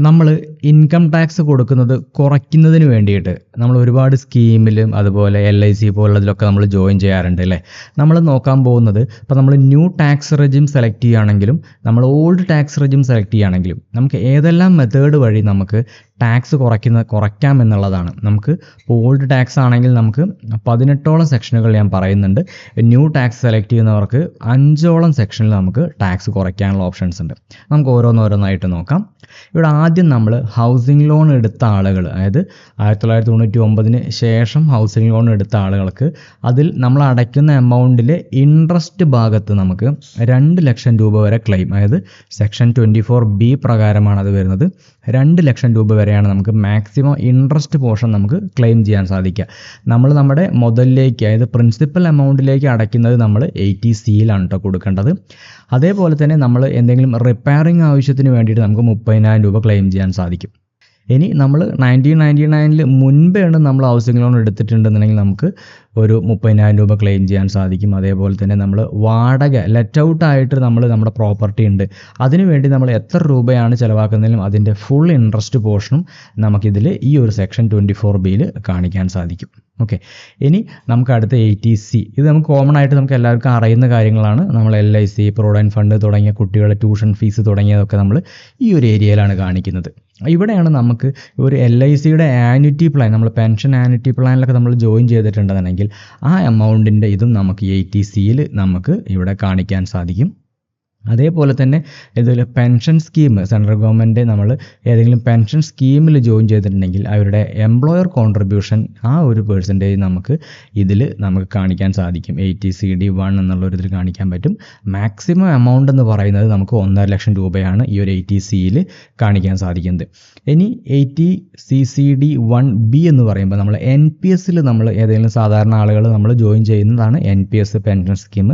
നമ്മൾ income tax കൊടുക്കുന്നത് കുറയ്ക്കുന്നതിന് വേണ്ടിയിട്ട് നമ്മൾ ഒരുപാട് സ്കീമിലും അതുപോലെ LIC പോലുള്ളതിലൊക്കെ നമ്മൾ ജോയിൻ ചെയ്യാറുണ്ട് അല്ലേ. നമ്മൾ നോക്കാൻ പോകുന്നത് ഇപ്പോൾ നമ്മൾ ന്യൂ ടാക്സ് റെജിം സെലക്ട് ചെയ്യുകയാണെങ്കിലും നമ്മൾ ഓൾഡ് ടാക്സ് റെജിം സെലക്ട് ചെയ്യുകയാണെങ്കിലും നമുക്ക് ഏതെല്ലാം മെത്തേഡ് വഴി നമുക്ക് ടാക്സ് കുറയ്ക്കാം എന്നുള്ളതാണ്. നമുക്ക് ഓൾഡ് ടാക്സ് ആണെങ്കിൽ നമുക്ക് 18ഓളം സെക്ഷനുകൾ ഞാൻ പറയുന്നുണ്ട്. ന്യൂ ടാക്സ് സെലക്ട് ചെയ്യുന്നവർക്ക് 5ഓളം സെക്ഷനിൽ നമുക്ക് ടാക്സ് കുറയ്ക്കാനുള്ള ഓപ്ഷൻസ് ഉണ്ട്. നമുക്ക് ഓരോന്നോരോന്നായിട്ട് നോക്കാം. ഇവിടെ ആദ്യം നമ്മൾ ഹൗസിംഗ് ലോൺ എടുത്ത ആളുകൾ, അതായത് 1999 ശേഷം ഹൗസിംഗ് ലോൺ എടുത്ത ആളുകൾക്ക് അതിൽ നമ്മൾ അടയ്ക്കുന്ന എമൗണ്ടിലെ ഇൻട്രസ്റ്റ് ഭാഗത്ത് നമുക്ക് 2 ലക്ഷം രൂപ വരെ ക്ലെയിം, അതായത് സെക്ഷൻ 24B പ്രകാരമാണ് അത് വരുന്നത്. 2 ലക്ഷം രൂപ വരെയാണ് നമുക്ക് മാക്സിമം ഇൻട്രസ്റ്റ് പോർഷൻ നമുക്ക് ക്ലെയിം ചെയ്യാൻ സാധിക്കുക. നമ്മൾ നമ്മുടെ മുതലിലേക്ക്, അതായത് പ്രിൻസിപ്പൽ എമൗണ്ടിലേക്ക് അടയ്ക്കുന്നത് നമ്മൾ 80Cയിലാണ് കേട്ടോ കൊടുക്കേണ്ടത്. അതേപോലെ തന്നെ നമ്മൾ എന്തെങ്കിലും റിപ്പയറിംഗ് ആവശ്യത്തിന് വേണ്ടിയിട്ട് നമുക്ക് 30,000 രൂപ ക്ലെയിം ചെയ്യാൻ സാധിക്കും. ഇനി നമ്മൾ 1999 മുൻപേണ് നമ്മൾ ഹൗസിംഗ് ലോൺ എടുത്തിട്ടുണ്ടെന്നുണ്ടെങ്കിൽ നമുക്ക് ഒരു 30,000 രൂപ ക്ലെയിം ചെയ്യാൻ സാധിക്കും. അതേപോലെ തന്നെ നമ്മൾ വാടക ലെറ്റ് ഔട്ട് ആയിട്ട് നമ്മുടെ പ്രോപ്പർട്ടി ഉണ്ട്, അതിനുവേണ്ടി നമ്മൾ എത്ര രൂപയാണ് ചിലവാക്കുന്നതിലും അതിൻ്റെ ഫുൾ ഇൻട്രസ്റ്റ് പോർഷനും നമുക്കിതിൽ ഈ ഒരു സെക്ഷൻ 24Bയിൽ കാണിക്കാൻ സാധിക്കും. ഓക്കെ, ഇനി നമുക്ക് അടുത്ത 80C. ഇത് നമുക്ക് കോമൺ ആയിട്ട് നമുക്ക് എല്ലാവർക്കും അറിയുന്ന കാര്യങ്ങളാണ്. നമ്മൾ LIC, പ്രൊവിഡൻറ്റ് ഫണ്ട് തുടങ്ങിയ കുട്ടികളുടെ ട്യൂഷൻ ഫീസ് തുടങ്ങിയതൊക്കെ നമ്മൾ ഈ ഒരു ഏരിയയിലാണ് കാണിക്കുന്നത്. ഇവിടെയാണ് നമുക്ക് ഒരു LICയുടെ ആന്വിറ്റി പ്ലാൻ, നമ്മൾ പെൻഷൻ ആന്വിറ്റി പ്ലാനിലൊക്കെ നമ്മൾ ജോയിൻ ചെയ്തിട്ടുണ്ടെന്നുണ്ടെങ്കിൽ ആ എമൗണ്ടിൻ്റെ ഇതും നമുക്ക് 80Cയിൽ നമുക്ക് ഇവിടെ കാണിക്കാൻ സാധിക്കും. അതേപോലെ തന്നെ ഇതിൽ പെൻഷൻ സ്കീം, സെൻട്രൽ ഗവൺമെൻറ് നമ്മൾ ഏതെങ്കിലും പെൻഷൻ സ്കീമിൽ ജോയിൻ ചെയ്തിട്ടുണ്ടെങ്കിൽ അവരുടെ എംപ്ലോയർ കോൺട്രിബ്യൂഷൻ ആ ഒരു പെർസെൻറ്റേജ് നമുക്ക് ഇതിൽ നമുക്ക് കാണിക്കാൻ സാധിക്കും. 80CD1 എന്നുള്ളൊരു ഇതിൽ കാണിക്കാൻ പറ്റും. മാക്സിമം എമൗണ്ട് എന്ന് പറയുന്നത് നമുക്ക് 1.5 ലക്ഷം രൂപയാണ് ഈ ഒരു 80Cയിൽ കാണിക്കാൻ സാധിക്കുന്നത്. ഇനി 80CCD1B എന്ന് പറയുമ്പോൾ നമ്മൾ NPSൽ നമ്മൾ ഏതെങ്കിലും സാധാരണ ആളുകൾ നമ്മൾ ജോയിൻ ചെയ്യുന്നതാണ് NPS പെൻഷൻ സ്കീം.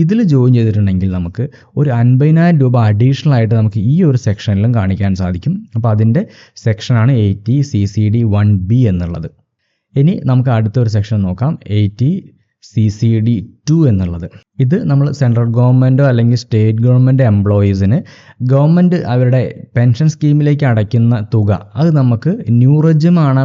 ഇതിൽ ജോയിൻ ചെയ്തിട്ടുണ്ടെങ്കിൽ നമുക്ക് ഒരു 50,000 രൂപ അഡീഷണൽ ആയിട്ട് നമുക്ക് ഈ ഒരു സെക്ഷനിലും കാണിക്കാൻ സാധിക്കും. അപ്പോൾ അതിൻ്റെ സെക്ഷനാണ് 80CCD1B എന്നുള്ളത്. ഇനി നമുക്ക് അടുത്തൊരു സെക്ഷൻ നോക്കാം, 80CCD2 എന്നുള്ളത്. ഇത് നമ്മൾ സെൻട്രൽ ഗവൺമെൻറ്റോ അല്ലെങ്കിൽ സ്റ്റേറ്റ് ഗവൺമെൻറ് എംപ്ലോയീസിന് ഗവൺമെൻറ് അവരുടെ പെൻഷൻ സ്കീമിലേക്ക് അടയ്ക്കുന്ന തുക അത് നമുക്ക് ന്യൂ റെജിം ആണ്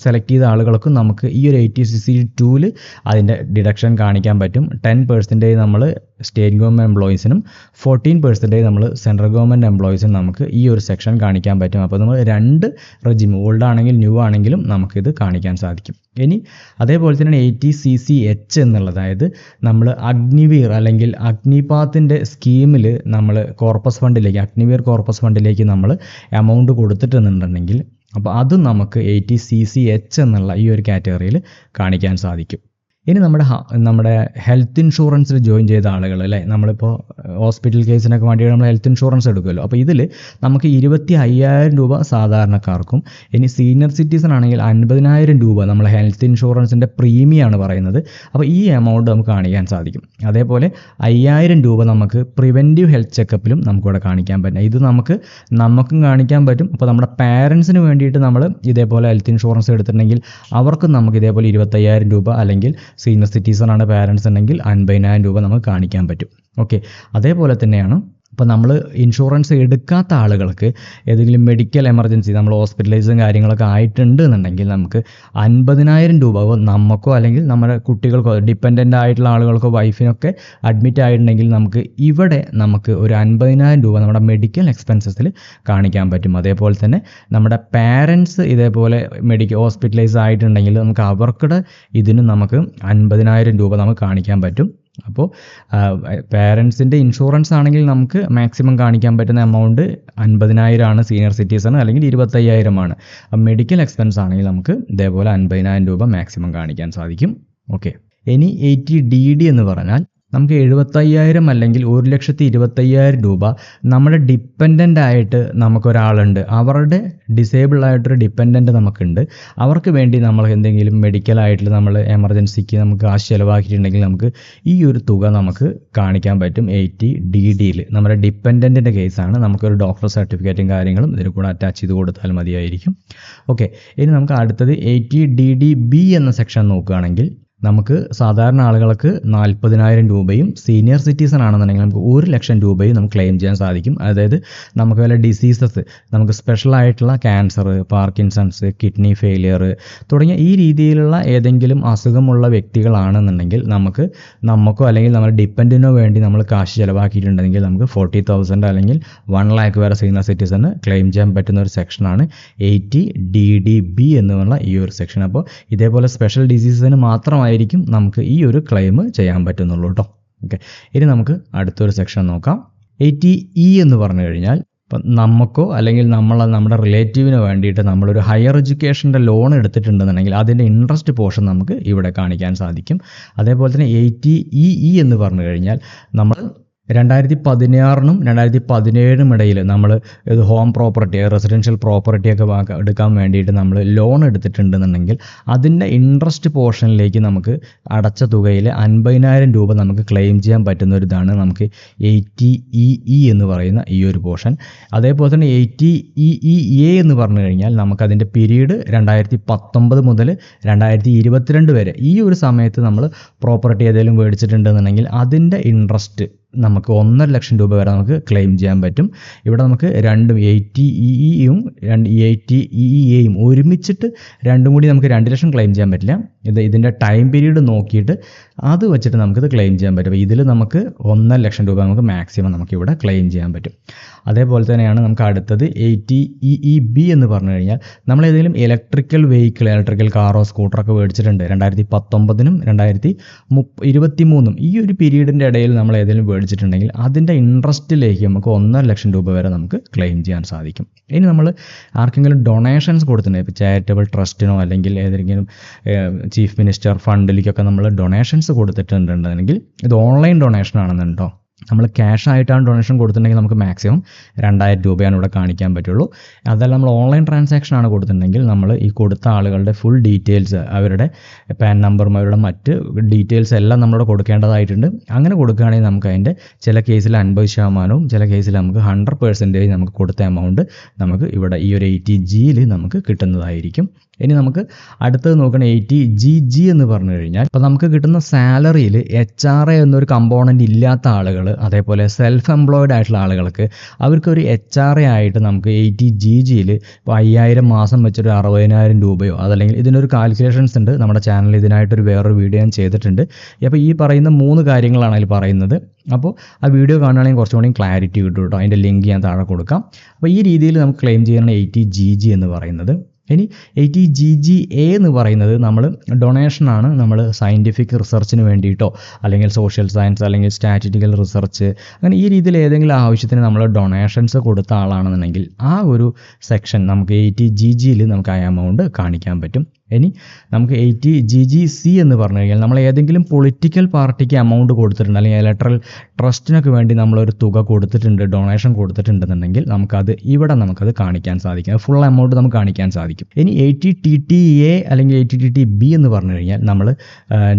സെലക്ട് ചെയ്ത ആളുകൾക്കും നമുക്ക് ഈ ഒരു 80CCD2ൽ അതിൻ്റെ ഡിഡക്ഷൻ കാണിക്കാൻ പറ്റും. 10% നമ്മൾ സ്റ്റേറ്റ് ഗവൺമെൻറ് എംപ്ലോയീസിനും 14% നമ്മൾ സെൻട്രൽ ഗവൺമെൻറ് എംപ്ലോയീസിനും നമുക്ക് ഈ ഒരു സെക്ഷൻ കാണിക്കാൻ പറ്റും. അപ്പോൾ നമ്മൾ 2 റെജിം, ഓൾഡ് ആണെങ്കിലും ന്യൂ ആണെങ്കിലും നമുക്കിത് കാണിക്കാൻ സാധിക്കും. ഇനി അതേപോലെ തന്നെ 80CCH എന്നുള്ളത്, അതായത് നമ്മൾ അഗ്നിവീർ അല്ലെങ്കിൽ അഗ്നിപാത്തിൻ്റെ സ്കീമിൽ നമ്മൾ കോർപ്പസ് ഫണ്ടിലേക്ക്, അഗ്നിവീർ കോർപ്പസ് ഫണ്ടിലേക്ക് നമ്മൾ എമൗണ്ട് കൊടുത്തിട്ടുണ്ടെന്നുണ്ടെങ്കിൽ അപ്പോൾ അതും നമുക്ക് 80CCH എന്നുള്ള ഈ ഒരു കാറ്റഗറിയിൽ കാണിക്കാൻ സാധിക്കും. ഇനി നമ്മുടെ ഹെൽത്ത് ഇൻഷുറൻസിൽ ജോയിൻ ചെയ്ത ആളുകൾ അല്ലേ, നമ്മളിപ്പോൾ ഹോസ്പിറ്റൽ കേസിനൊക്കെ വേണ്ടി നമ്മൾ ഹെൽത്ത് ഇൻഷുറൻസ് എടുക്കുമല്ലോ. അപ്പോൾ ഇതിൽ നമുക്ക് 25,000 രൂപ സാധാരണക്കാർക്കും, ഇനി സീനിയർ സിറ്റിസൺ ആണെങ്കിൽ 50,000 രൂപ നമ്മൾ ഹെൽത്ത് ഇൻഷുറൻസിൻ്റെ പ്രീമിയമാണ് പറയുന്നത്. അപ്പോൾ ഈ എമൗണ്ട് നമുക്ക് കാണിക്കാൻ സാധിക്കും. അതേപോലെ 5,000 രൂപ നമുക്ക് പ്രിവെൻറ്റീവ് ഹെൽത്ത് ചെക്കപ്പിലും നമുക്കിവിടെ കാണിക്കാൻ പറ്റും. ഇത് നമുക്കും കാണിക്കാൻ പറ്റും. അപ്പോൾ നമ്മുടെ പാരൻസിന് വേണ്ടിയിട്ട് നമ്മൾ ഇതേപോലെ ഹെൽത്ത് ഇൻഷുറൻസ് എടുത്തിട്ടുണ്ടെങ്കിൽ അവർക്കും നമുക്ക് ഇതേപോലെ 25,000 രൂപ, അല്ലെങ്കിൽ സീനിയർ സിറ്റിസൺ ആണ് പാരൻസ് ഉണ്ടെങ്കിൽ 50,000 രൂപ നമുക്ക് കാണിക്കാൻ പറ്റും. ഓക്കെ, അതേപോലെ തന്നെയാണ് ഇപ്പോൾ നമ്മൾ ഇൻഷുറൻസ് എടുക്കാത്ത ആളുകൾക്ക് ഏതെങ്കിലും മെഡിക്കൽ എമർജൻസി, നമ്മൾ ഹോസ്പിറ്റലൈസും കാര്യങ്ങളൊക്കെ ആയിട്ടുണ്ട് എന്നുണ്ടെങ്കിൽ നമുക്ക് 50,000 രൂപ നമുക്കോ അല്ലെങ്കിൽ നമ്മുടെ കുട്ടികൾക്കോ ഡിപ്പെൻഡൻ്റ് ആയിട്ടുള്ള ആളുകൾക്കോ വൈഫിനൊക്കെ അഡ്മിറ്റ് ആയിട്ടുണ്ടെങ്കിൽ നമുക്ക് ഇവിടെ നമുക്ക് ഒരു 50,000 രൂപ നമ്മുടെ മെഡിക്കൽ എക്സ്പെൻസസിൽ കാണിക്കാൻ പറ്റും. അതേപോലെ തന്നെ നമ്മുടെ പാരൻസ് ഇതേപോലെ ഹോസ്പിറ്റലൈസ് ആയിട്ടുണ്ടെങ്കിൽ നമുക്ക് അവർക്കുടെ ഇതിന് നമുക്ക് 50,000 രൂപ നമുക്ക് കാണിക്കാൻ പറ്റും. അപ്പോൾ പാരൻസിൻ്റെ ഇൻഷുറൻസ് ആണെങ്കിൽ നമുക്ക് മാക്സിമം കാണിക്കാൻ പറ്റുന്ന എമൗണ്ട് 50,000 ആണ് സീനിയർ സിറ്റിസൺ, അല്ലെങ്കിൽ 25,000 ആണ്. മെഡിക്കൽ എക്സ്പെൻസ് ആണെങ്കിൽ നമുക്ക് ഇതേപോലെ 50,000 രൂപ മാക്സിമം കാണിക്കാൻ സാധിക്കും. ഓക്കെ, ഇനി 80DD എന്ന് പറഞ്ഞാൽ നമുക്ക് 75,000 അല്ലെങ്കിൽ 1,25,000 രൂപ നമ്മുടെ ഡിപ്പെൻഡൻ്റ് ആയിട്ട് നമുക്കൊരാളുണ്ട്, അവരുടെ ഡിസേബിൾ ആയിട്ടൊരു ഡിപ്പെൻഡൻ്റ് നമുക്കുണ്ട്, അവർക്ക് വേണ്ടി നമ്മൾ എന്തെങ്കിലും മെഡിക്കലായിട്ട് നമ്മൾ എമർജൻസിക്ക് നമുക്ക് കാശ് ചിലവാക്കിയിട്ടുണ്ടെങ്കിൽ നമുക്ക് ഈ ഒരു തുക നമുക്ക് കാണിക്കാൻ പറ്റും 80DDയിൽ. നമ്മുടെ ഡിപ്പെൻഡൻറ്റിൻ്റെ കേസാണ്, നമുക്കൊരു ഡോക്ടർ സർട്ടിഫിക്കറ്റും കാര്യങ്ങളും ഇതിൽ കൂടെ അറ്റാച്ച് ചെയ്ത് കൊടുത്താൽ മതിയായിരിക്കും. ഓക്കെ, ഇനി നമുക്ക് അടുത്തത് 80DDB എന്ന സെക്ഷൻ നോക്കുകയാണെങ്കിൽ നമുക്ക് സാധാരണ ആളുകൾക്ക് 40,000 രൂപയും സീനിയർ സിറ്റിസൺ ആണെന്നുണ്ടെങ്കിൽ നമുക്ക് 1,00,000 രൂപയും നമുക്ക് ക്ലെയിം ചെയ്യാൻ സാധിക്കും. അതായത് നമുക്ക് വല്ല ഡിസീസസ്, നമുക്ക് സ്പെഷ്യലായിട്ടുള്ള ക്യാൻസർ, പാർക്കിൻസൺസ്, കിഡ്നി ഫെയിലിയർ തുടങ്ങിയ ഈ രീതിയിലുള്ള ഏതെങ്കിലും അസുഖമുള്ള വ്യക്തികളാണെന്നുണ്ടെങ്കിൽ നമുക്കോ അല്ലെങ്കിൽ നമ്മുടെ ഡിപ്പെൻഡിനോ വേണ്ടി നമ്മൾ കാശ് ചിലവാക്കിയിട്ടുണ്ടെങ്കിൽ നമുക്ക് 40,000 അല്ലെങ്കിൽ 1 lakh വരെ സീനിയർ സിറ്റിസന് ക്ലെയിം ചെയ്യാൻ പറ്റുന്ന ഒരു സെക്ഷനാണ് 80DDB എന്നുള്ള ഈ ഒരു സെക്ഷൻ. അപ്പോൾ ഇതേപോലെ സ്പെഷ്യൽ ഡിസീസസിന് മാത്രമായിരിക്കും നമുക്ക് ഈ ഒരു ക്ലെയിം ചെയ്യാൻ പറ്റുന്നുള്ളൂ കേട്ടോ. ഓക്കെ, ഇനി നമുക്ക് അടുത്തൊരു സെക്ഷൻ നോക്കാം. 80E എന്ന് പറഞ്ഞു കഴിഞ്ഞാൽ ഇപ്പം നമുക്കോ അല്ലെങ്കിൽ നമ്മുടെ റിലേറ്റീവിന് വേണ്ടിയിട്ട് നമ്മളൊരു ഹയർ എഡ്യൂക്കേഷൻ്റെ ലോൺ എടുത്തിട്ടുണ്ടെന്നുണ്ടെങ്കിൽ അതിൻ്റെ ഇൻട്രസ്റ്റ് പോർഷൻ നമുക്ക് ഇവിടെ കാണിക്കാൻ സാധിക്കും. അതേപോലെ തന്നെ 80EE എന്ന് പറഞ്ഞു കഴിഞ്ഞാൽ നമ്മൾ 2016-നും 2017-നും ഇടയിൽ നമ്മൾ ഇത് ഹോം പ്രോപ്പർട്ടി, റെസിഡൻഷ്യൽ പ്രോപ്പർട്ടിയൊക്കെ എടുക്കാൻ വേണ്ടിയിട്ട് നമ്മൾ ലോൺ എടുത്തിട്ടുണ്ടെന്നുണ്ടെങ്കിൽ അതിൻ്റെ ഇൻട്രസ്റ്റ് പോർഷനിലേക്ക് നമുക്ക് അടച്ച തുകയിൽ 50,000 രൂപ നമുക്ക് ക്ലെയിം ചെയ്യാൻ പറ്റുന്ന ഒരു ഇതാണ് നമുക്ക് 80EE എന്ന് പറയുന്ന ഈ ഒരു പോർഷൻ. അതേപോലെ തന്നെ 80EEA എന്ന് പറഞ്ഞു കഴിഞ്ഞാൽ നമുക്കതിൻ്റെ പീരീഡ് 2019 മുതൽ 2022 വരെ, ഈ ഒരു സമയത്ത് നമ്മൾ പ്രോപ്പർട്ടി ഏതെങ്കിലും മേടിച്ചിട്ടുണ്ടെന്നുണ്ടെങ്കിൽ അതിൻ്റെ ഇൻട്രസ്റ്റ് നമുക്ക് 1,50,000 രൂപ വരെ നമുക്ക് ക്ലെയിം ചെയ്യാൻ പറ്റും. ഇവിടെ നമുക്ക് രണ്ടും 80EEയും 80EEAയും ഒരുമിച്ചിട്ട് രണ്ടും കൂടി നമുക്ക് 2,00,000 ക്ലെയിം ചെയ്യാൻ പറ്റില്ല. ഇതിൻ്റെ ടൈം പീരീഡ് നോക്കിയിട്ട് അത് വെച്ചിട്ട് നമുക്കിത് ക്ലെയിം ചെയ്യാൻ പറ്റും. ഇതിൽ നമുക്ക് 1,50,000 രൂപ നമുക്ക് മാക്സിമം നമുക്കിവിടെ ക്ലെയിം ചെയ്യാൻ പറ്റും. അതേപോലെ തന്നെയാണ് നമുക്ക് അടുത്തത് 80EEB എന്ന് പറഞ്ഞു കഴിഞ്ഞാൽ നമ്മൾ ഏതെങ്കിലും ഇലക്ട്രിക്കൽ കാറോ സ്കൂട്ടറൊക്കെ മേടിച്ചിട്ടുണ്ട് 2019-നും 2023-നും ഈ ഒരു പീരീഡിൻ്റെ ഇടയിൽ നമ്മൾ ഏതെങ്കിലും മേടിച്ചിട്ടുണ്ടെങ്കിൽ അതിൻ്റെ ഇൻട്രസ്റ്റിലേക്ക് നമുക്ക് 1,50,000 രൂപ വരെ നമുക്ക് ക്ലെയിം ചെയ്യാൻ സാധിക്കും. ഇനി നമ്മൾ ആർക്കെങ്കിലും ഡൊണേഷൻസ് കൊടുത്തിട്ടുണ്ട്, ഇപ്പോൾ ചാരിറ്റബിൾ ട്രസ്റ്റിനോ അല്ലെങ്കിൽ ഏതെങ്കിലും ചീഫ് മിനിസ്റ്റർ ഫണ്ടിലേക്കൊക്കെ നമ്മൾ ഡൊണേഷൻസ് കൊടുത്തിട്ടുണ്ടെങ്കിൽ ഇത് ഓൺലൈൻ ഡൊണേഷൻ ആണെന്നുണ്ടോ, നമ്മൾ ക്യാഷ് ആയിട്ടാണ് ഡൊണേഷൻ കൊടുത്തിട്ടുണ്ടെങ്കിൽ നമുക്ക് മാക്സിമം 2,000 രൂപയാണ് ഇവിടെ കാണിക്കാൻ പറ്റുള്ളൂ. അതല്ല നമ്മൾ ഓൺലൈൻ ട്രാൻസാക്ഷൻ ആണ് കൊടുത്തിട്ടുണ്ടെങ്കിൽ നമ്മൾ ഈ കൊടുത്ത ആളുകളുടെ ഫുൾ ഡീറ്റെയിൽസ്, അവരുടെ പാൻ നമ്പറും അവരുടെ മറ്റ് ഡീറ്റെയിൽസ് എല്ലാം നമ്മളിവിടെ കൊടുക്കേണ്ടതായിട്ടുണ്ട്. അങ്ങനെ കൊടുക്കുകയാണെങ്കിൽ നമുക്ക് അതിൻ്റെ ചില കേസിൽ 50%, ചില കേസിൽ നമുക്ക് 100% നമുക്ക് കൊടുത്ത എമൗണ്ട് നമുക്ക് ഇവിടെ ഈ ഒരു 80Gയിൽ നമുക്ക് കിട്ടുന്നതായിരിക്കും. ഇനി നമുക്ക് അടുത്തത് നോക്കണം 80GG എന്ന് പറഞ്ഞു കഴിഞ്ഞാൽ ഇപ്പോൾ നമുക്ക് കിട്ടുന്ന സാലറിയിൽ HRA എന്നൊരു കമ്പോണൻ്റ് ഇല്ലാത്ത ആളുകൾ, അതേപോലെ സെൽഫ് എംപ്ലോയിഡ് ആയിട്ടുള്ള ആളുകൾക്ക് അവർക്കൊരു HRA ആയിട്ട് നമുക്ക് 80GGയിൽ ഇപ്പോൾ 5,000 മാസം വെച്ചൊരു 60,000 രൂപയോ അതല്ലെങ്കിൽ ഇതിനൊരു കാൽക്കുലേഷൻസ് ഉണ്ട്. നമ്മുടെ ചാനലിൽ ഇതിനായിട്ടൊരു വേറൊരു വീഡിയോ ഞാൻ ചെയ്തിട്ടുണ്ട്. അപ്പോൾ ഈ പറയുന്ന 3 കാര്യങ്ങളാണ് അതിൽ പറയുന്നത്. അപ്പോൾ ആ വീഡിയോ കാണുകയാണെങ്കിൽ കുറച്ചുകൂടി ക്ലാരിറ്റി കിട്ടും കേട്ടോ. അതിൻ്റെ ലിങ്ക് ഞാൻ താഴെ കൊടുക്കാം. അപ്പോൾ ഈ രീതിയിൽ നമുക്ക് ക്ലെയിം ചെയ്യാനാണ് 80GG എന്ന് പറയുന്നത്. ഇനി 80GGA എന്ന് പറയുന്നത് നമ്മൾ ഡൊണേഷനാണ്, നമ്മൾ സയൻറ്റിഫിക് റിസർച്ചിന് വേണ്ടിയിട്ടോ അല്ലെങ്കിൽ സോഷ്യൽ സയൻസ് അല്ലെങ്കിൽ സ്റ്റാറ്റിസ്റ്റിക്കൽ റിസർച്ച് അങ്ങനെ ഈ രീതിയിൽ ഏതെങ്കിലും ആവശ്യത്തിന് നമ്മൾ ഡൊണേഷൻസ് കൊടുത്ത ആളാണെന്നുണ്ടെങ്കിൽ ആ ഒരു സെക്ഷൻ നമുക്ക് 80GGയിൽ നമുക്ക് ആ എമൗണ്ട് കാണിക്കാൻ പറ്റും. ഇനി നമുക്ക് 80GGC എന്ന് പറഞ്ഞു കഴിഞ്ഞാൽ നമ്മൾ ഏതെങ്കിലും പൊളിറ്റിക്കൽ പാർട്ടിക്ക് എമൗണ്ട് കൊടുത്തിട്ടുണ്ട് അല്ലെങ്കിൽ ഇലക്ട്രൽ ട്രസ്റ്റിനൊക്കെ വേണ്ടി നമ്മളൊരു തുക കൊടുത്തിട്ടുണ്ട്, ഡൊണേഷൻ കൊടുത്തിട്ടുണ്ടെന്നുണ്ടെങ്കിൽ നമുക്കത് കാണിക്കാൻ സാധിക്കും. ഫുൾ എമൗണ്ട് നമുക്ക് കാണിക്കാൻ സാധിക്കും. ഇനി 80TTA അല്ലെങ്കിൽ 80TTB എന്ന് പറഞ്ഞു കഴിഞ്ഞാൽ നമ്മൾ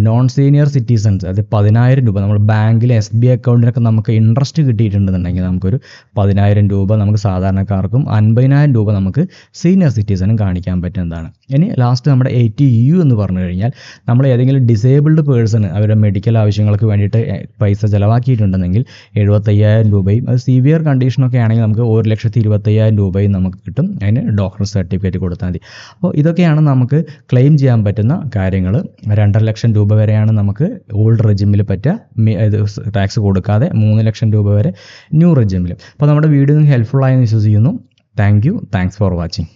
നോൺ സീനിയർ സിറ്റിസൺസ്, അത് 10,000 രൂപ നമ്മൾ ബാങ്കിൽ SBI അക്കൗണ്ടിനൊക്കെ നമുക്ക് ഇൻട്രസ്റ്റ് കിട്ടിയിട്ടുണ്ടെന്നുണ്ടെങ്കിൽ നമുക്കൊരു 10,000 രൂപ നമുക്ക് സാധാരണക്കാർക്കും 50,000 രൂപ നമുക്ക് സീനിയർ സിറ്റിസനും കാണിക്കാൻ പറ്റുന്നതാണ്. ഇനി ലാസ്റ്റ് നമ്മുടെ 80U എന്ന് പറഞ്ഞു കഴിഞ്ഞാൽ നമ്മൾ ഏതെങ്കിലും ഡിസേബിൾഡ് പേഴ്സണ് അവരുടെ മെഡിക്കൽ ആവശ്യങ്ങൾക്ക് വേണ്ടിയിട്ട് പൈസ ചിലവാക്കിയിട്ടുണ്ടെങ്കിൽ 75,000 രൂപയും, അത് സിവിയർ കണ്ടീഷനൊക്കെ ആണെങ്കിൽ നമുക്ക് 1,25,000 രൂപയും നമുക്ക് കിട്ടും. അതിന് ഡോക്ടർ സർട്ടിഫിക്കറ്റ് കൊടുത്താൽ മതി. അപ്പോൾ ഇതൊക്കെയാണ് നമുക്ക് ക്ലെയിം ചെയ്യാൻ പറ്റുന്ന കാര്യങ്ങൾ. 2,50,000 രൂപ വരെയാണ് നമുക്ക് ഓൾഡ് റെജിമിൽ ടാക്സ് കൊടുക്കാതെ, 3,00,000 രൂപ വരെ ന്യൂ റെജിമിൽ. അപ്പോൾ നമ്മുടെ വീഡിയോ ഹെൽപ്ഫുൾ ആയെന്ന് വിശ്വസിക്കുന്നു. Thanks for watching.